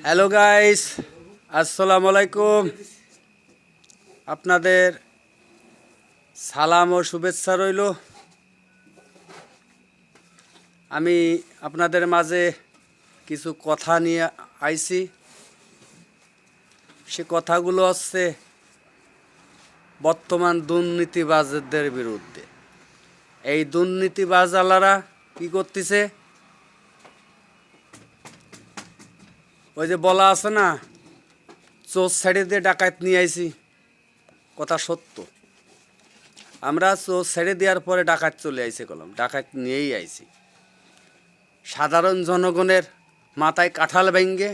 Hello guys, আসসালামু আলাইকুম। আপনাদের সালাম ও শুভেচ্ছা রইল। আমি আপনাদের মাঝে কিছু কথা নিয়ে আইছি। সে কথাগুলো হচ্ছে বর্তমান দুর্নীতিবাজদের বিরুদ্ধে। এই দুর্নীতিবাজালারা কি করতেছে? ওই যে বলা আছে না, চোর ছেড়ে দিয়ে ডাকাত নিয়ে আইছি। কথা সত্য। আমরা চোর ছেড়ে দেওয়ার পরে ডাকাত চলে আইছে, কলম ডাকাত নিয়েই আইছি। সাধারণ জনগণের মাথায় কাঁঠাল ভেঙ্গে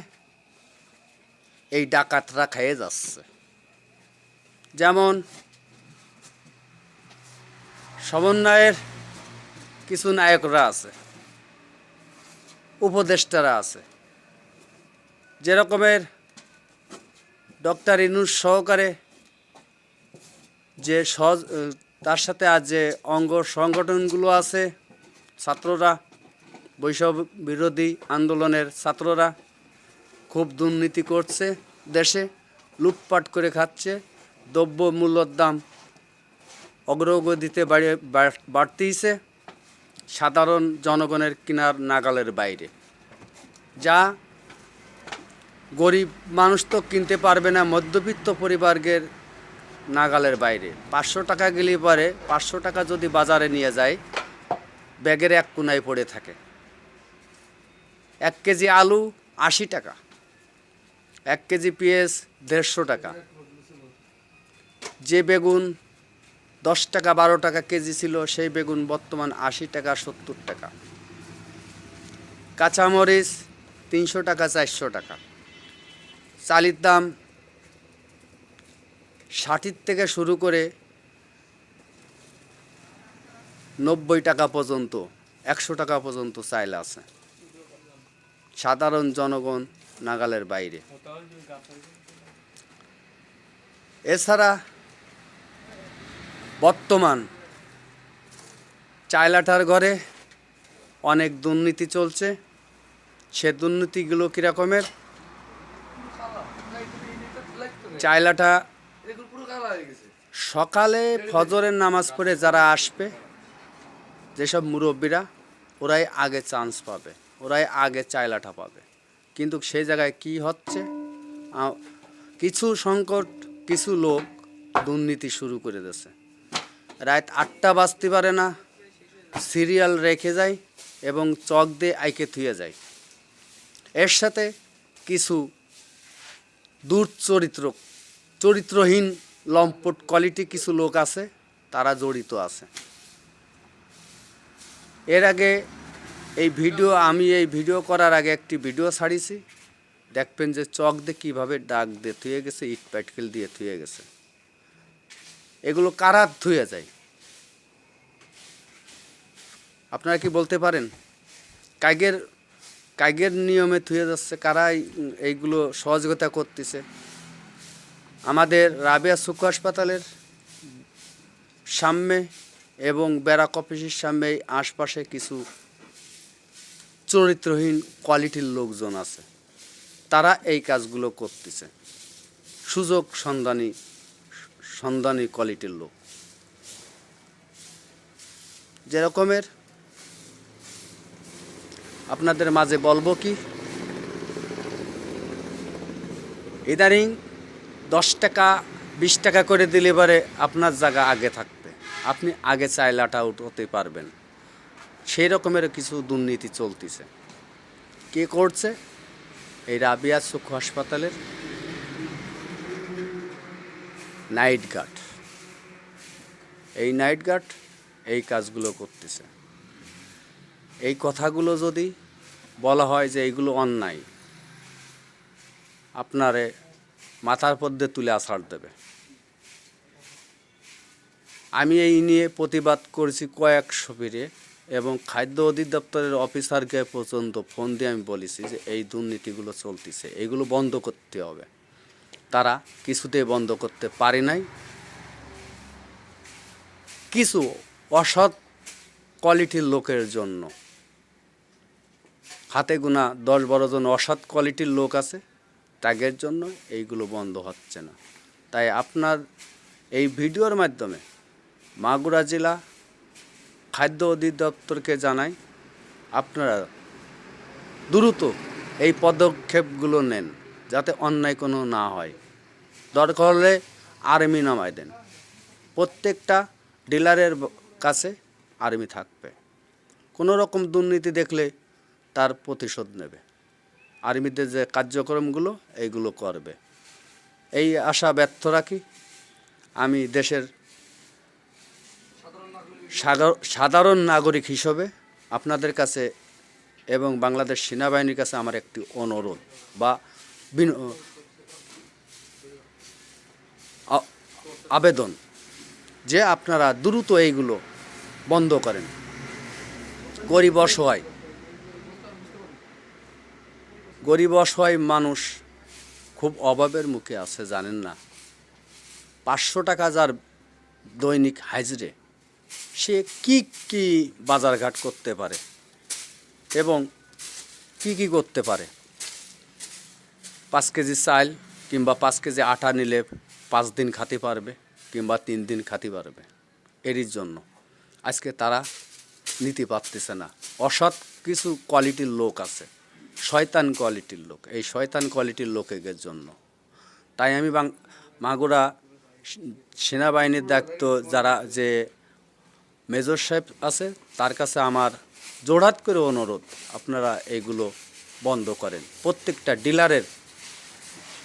এই ডাকাতরা খেয়ে যাচ্ছে। যেমন সমন্বয়ের কিছু নায়করা আছে, উপদেষ্টারা আছে, যেরকমের ডক্টর ইনুস সহকারে যে তার সাথে আজ যে অঙ্গ সংগঠনগুলো আছে, ছাত্ররা, বৈষম্য বিরোধী আন্দোলনের ছাত্ররা খুব দুর্নীতি করছে, দেশে লুটপাট করে খাচ্ছে, দ্রব্য মূল্যর দাম অগ্রগতিতে বাড়তেইছে, সাধারণ জনগণের কিনার নাগালের বাইরে। যা গরিব মানুষ তো কিনতে পারবে না, মধ্যবিত্ত পরিবারের নাগালের বাইরে। 500 টাকা গেলে পরে 500 টাকা যদি বাজারে নিয়ে যায়, ব্যাগের এক কোনায় পড়ে থাকে। 1 কেজি আলু 80 টাকা, 1 কেজি পেঁয়াজ 150 টাকা, যে বেগুন 10 টাকা 12 টাকা কেজি ছিল, সেই বেগুন বর্তমান 80 টাকা 70 টাকা। কাঁচামরিচ 300 টাকা 400 টাকা। চালের দাম 60 থেকে শুরু করে 90 টাকা পর্যন্ত, 100 টাকা পর্যন্ত চাল আছে। সাধারণ জনগণ নাগালের বাইরে। এছাড়া বর্তমান চাইলাটার ঘরে অনেক দুর্নীতি চলছে। সে দুর্নীতিগুলো কীরকমের? চাইলাটা সকালে ফজরের নামাজ পড়ে যারা আসবে, যেসব মুরব্বীরা, ওরাই আগে চান্স পাবে, ওরাই আগে চাইলাটা পাবে। কিন্তু সেই জায়গায় কি হচ্ছে, কিছু সংকট, কিছু লোক দুর্নীতি শুরু করে দিয়েছে। রাত 8টা বাজতে পারে না, সিরিয়াল রেখে যায় এবং চক দিয়ে আইকে থুয়ে যায়। এর সাথে কিছু চরিত্রহীন লম্পট কোয়ালিটি কিছু লোক আছে, তারা জড়িত আছে। এর আগে আমি এই ভিডিও করার আগে একটি ভিডিও ছাড়িয়েছি, দেখবেন যে চক দিয়ে কীভাবে ডাক দিয়ে থুয়ে গেছে, ইট পাটকেল দিয়ে থুয়ে গেছে। এগুলো কারা থুয়ে যায় আপনারা কি বলতে পারেন? কাইগের নিয়মে থুয়ে যাচ্ছে। কারা এইগুলো সহযোগিতা করতেছে? আমাদের রাবেয়া চক্ষু হাসপাতালের সামনে এবং ব্যারাক অফিসের সামনে আশপাশে কিছু চরিত্রহীন কোয়ালিটির লোকজন আছে, তারা এই কাজগুলো করতেছে। সুযোগ সন্ধানী কোয়ালিটির লোক। যেরকমের আপনাদের মাঝে বলবো কি, ইদানিং 10 টাকা 20 টাকা করে দিলে পরে আপনার জায়গা আগে থাকবে, আপনি আগে চাইলাটা উঠতে পারবেন। সেই রকমের কিছু দুর্নীতি চলতেছে। কে করছে? এই রাবেয়া চক্ষু হাসপাতালের নাইট গার্ড। এই নাইট গার্ড এই কাজগুলো করতেছে। এই কথাগুলো যদি বলা হয় যে এইগুলো অন্যায়, আপনারে মাথার মধ্যে তুলে আছাড় দেবে। আমি এই নিয়ে প্রতিবাদ করেছি কয়েকশো ফিরে, এবং খাদ্য অধিদপ্তরের অফিসারকে পর্যন্ত ফোন দিয়ে আমি বলেছি যে এই দুর্নীতিগুলো চলতেছে, এইগুলো বন্ধ করতে হবে। তারা কিছুতেই বন্ধ করতে পারে নাই। কিছু অসৎ কোয়ালিটির লোকের জন্য, হাতে গোনা 10-12 জন অসৎ কোয়ালিটির লোক আছে, ত্যাগের জন্য এইগুলো বন্ধ হচ্ছে না। তাই আপনার এই ভিডিওর মাধ্যমে মাগুরা জেলা খাদ্য অধিদপ্তরকে জানাই, আপনারা দ্রুত এই পদক্ষেপগুলো নেন যাতে অন্যায় কোনো না হয়। দরকার হলে আর্মি নামায় দেন, প্রত্যেকটা ডিলারের কাছে আর্মি থাকবে। কোনো রকম দুর্নীতি দেখলে তার প্রতিশোধ নেবে। আর্মিতে যে কার্যক্রমগুলো এইগুলো করবে, এই আশা ব্যর্থ রাখি। আমি দেশের সাধারণ নাগরিক হিসেবে আপনাদের কাছে এবং বাংলাদেশ সেনাবাহিনীর কাছে আমার একটি অনুরোধ বা আবেদন যে আপনারা দ্রুত এইগুলো বন্ধ করেন। গরিব অসহায় মানুষ খুব অভাবের মুখে আছে, জানেন না। 500 টাকা যার দৈনিক হাজিরে, সে কি বাজারঘাট করতে পারে এবং কি করতে পারে। 5 কেজি চাল কিংবা 5 কেজি আটা নিলে 5 দিন খাতে পারবে কিংবা 3 দিন খাতে পারবে। এরই জন্য আজকে তারা নিতে পারতেছে না। অসৎ কিছু কোয়ালিটির লোক আছে, শয়তান কোয়ালিটির লোক, এই শয়তান কোয়ালিটির লোকের জন্য। তাই আমি মাগুরা সেনাবাহিনীর দায়িত্ব যারা যে মেজর সাহেব আছে তার কাছে আমার জোড়হাত করে অনুরোধ, আপনারা এইগুলো বন্ধ করেন, প্রত্যেকটা ডিলারের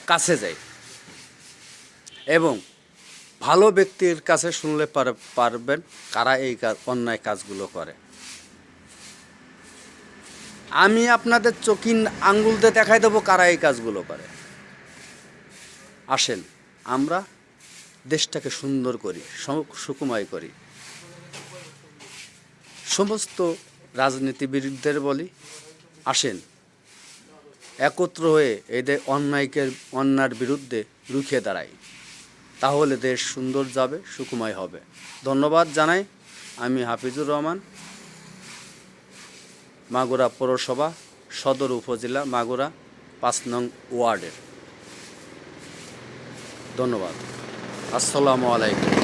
কাছে যাই এবং ভালো ব্যক্তির কাছে শুনলে পারবেন কারা এই অন্যায় কাজগুলো করে। আমি আপনাদের চোখিন আঙ্গুল দিয়ে দেখাই দেবো কারা এই কাজগুলো করে। আসেন আমরা দেশটাকে সুন্দর করি, সুকুমাই করি। সমস্ত রাজনীতিবিদদের বলি, আসেন একত্র হয়ে এদের অন্যায়ের বিরুদ্ধে রুখে দাঁড়াই, তাহলে দেশ সুন্দর যাবে, সুকুমাই হবে। ধন্যবাদ জানাই। আমি হাফিজুর রহমান, মাগুরা পৌরসভা সদর উপজেলা, মাগুরা 5 নং ওয়ার্ডের। ধন্যবাদ। আসসালামু আলাইকুম।